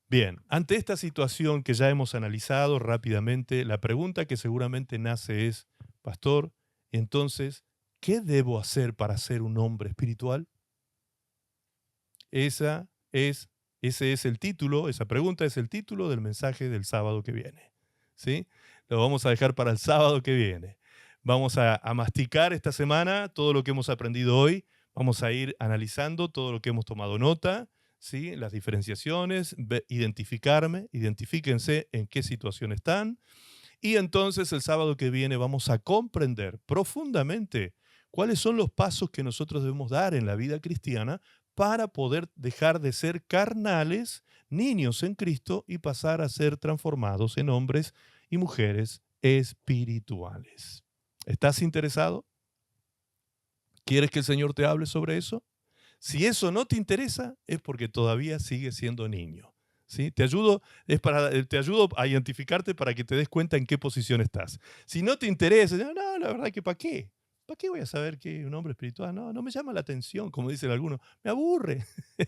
Bien, ante esta situación que ya hemos analizado rápidamente, la pregunta que seguramente nace es, pastor, entonces, ¿qué debo hacer para ser un hombre espiritual? Ese es el título, esa pregunta es el título del mensaje del sábado que viene. ¿Sí? Lo vamos a dejar para el sábado que viene. Vamos a masticar esta semana todo lo que hemos aprendido hoy. Vamos a ir analizando todo lo que hemos tomado nota, ¿sí? Las diferenciaciones, identifíquense en qué situación están. Y entonces el sábado que viene vamos a comprender profundamente cuáles son los pasos que nosotros debemos dar en la vida cristiana para poder dejar de ser carnales, niños en Cristo, y pasar a ser transformados en hombres y mujeres espirituales. ¿Estás interesado? ¿Quieres que el Señor te hable sobre eso? Si eso no te interesa, es porque todavía sigues siendo niño. ¿Sí? Te ayudo a identificarte para que te des cuenta en qué posición estás. Si no te interesa, no, la verdad que ¿para qué? ¿Para qué voy a saber que un hombre espiritual? No me llama la atención, como dicen algunos. Me aburre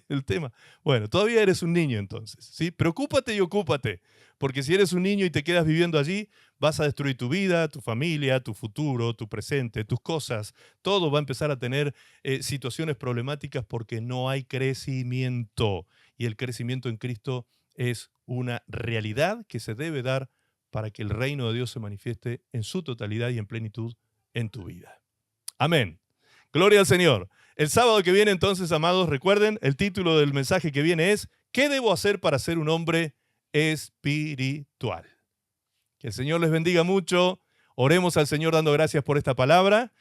el tema. Bueno, todavía eres un niño entonces. ¿Sí? Preocúpate y ocúpate. Porque si eres un niño y te quedas viviendo allí, vas a destruir tu vida, tu familia, tu futuro, tu presente, tus cosas. Todo va a empezar a tener situaciones problemáticas porque no hay crecimiento. Y el crecimiento en Cristo es una realidad que se debe dar para que el reino de Dios se manifieste en su totalidad y en plenitud en tu vida. Amén. Gloria al Señor. El sábado que viene, entonces, amados, recuerden, el título del mensaje que viene es ¿qué debo hacer para ser un hombre espiritual? Que el Señor les bendiga mucho. Oremos al Señor dando gracias por esta palabra.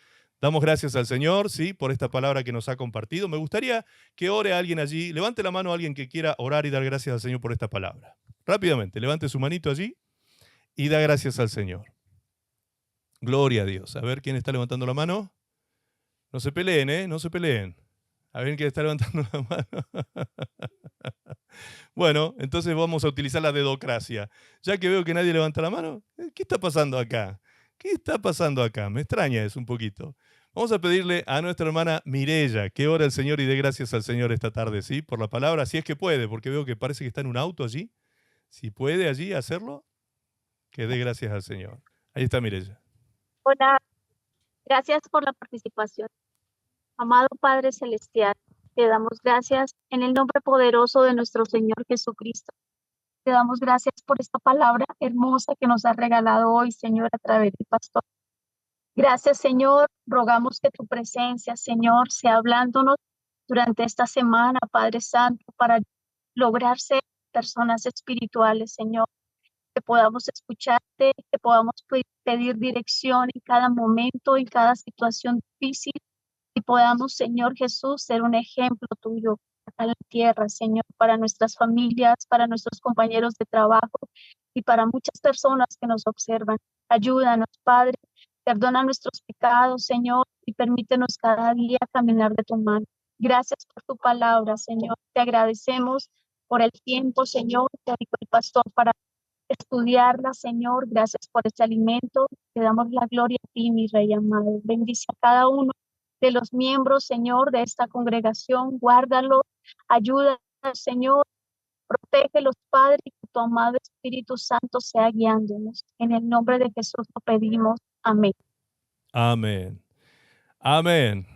Damos gracias al Señor, sí, por esta palabra que nos ha compartido. Me gustaría que ore a alguien allí. Levante la mano a alguien que quiera orar y dar gracias al Señor por esta palabra. Rápidamente, levante su manito allí y da gracias al Señor. Gloria a Dios. A ver quién está levantando la mano. No se peleen, ¿eh? No se peleen. A ver quién está levantando la mano. Bueno, entonces vamos a utilizar la dedocracia. Ya que veo que nadie levanta la mano, ¿qué está pasando acá? ¿Qué está pasando acá? Me extraña eso un poquito. Vamos a pedirle a nuestra hermana Mireya que ore al Señor y dé gracias al Señor esta tarde, ¿sí? Por la palabra, si es que puede, porque veo que parece que está en un auto allí. Si puede allí hacerlo, que dé gracias al Señor. Ahí está Mireya. Hola, gracias por la participación. Amado Padre Celestial, te damos gracias en el nombre poderoso de nuestro Señor Jesucristo. Te damos gracias por esta palabra hermosa que nos has regalado hoy, Señor, a través del pastor. Gracias, Señor. Rogamos que tu presencia, Señor, sea hablándonos durante esta semana, Padre Santo, para lograr ser personas espirituales, Señor. Que podamos escucharte, que podamos pedir dirección en cada momento, en cada situación difícil, y podamos, Señor Jesús, ser un ejemplo tuyo acá en la tierra, Señor, para nuestras familias, para nuestros compañeros de trabajo y para muchas personas que nos observan. Ayúdanos, Padre, perdona nuestros pecados, Señor, y permítenos cada día caminar de tu mano. Gracias por tu palabra, Señor. Te agradecemos por el tiempo, Señor, que dedicó el pastor para estudiarla, Señor. Gracias por este alimento. Te damos la gloria a ti, mi Rey amado. Bendice a cada uno de los miembros, Señor, de esta congregación. Guárdalos, ayúdalos, Señor. Protégelos, Padre, y que tu amado Espíritu Santo sea guiándonos. En el nombre de Jesús lo pedimos. Amén. Amén. Amén.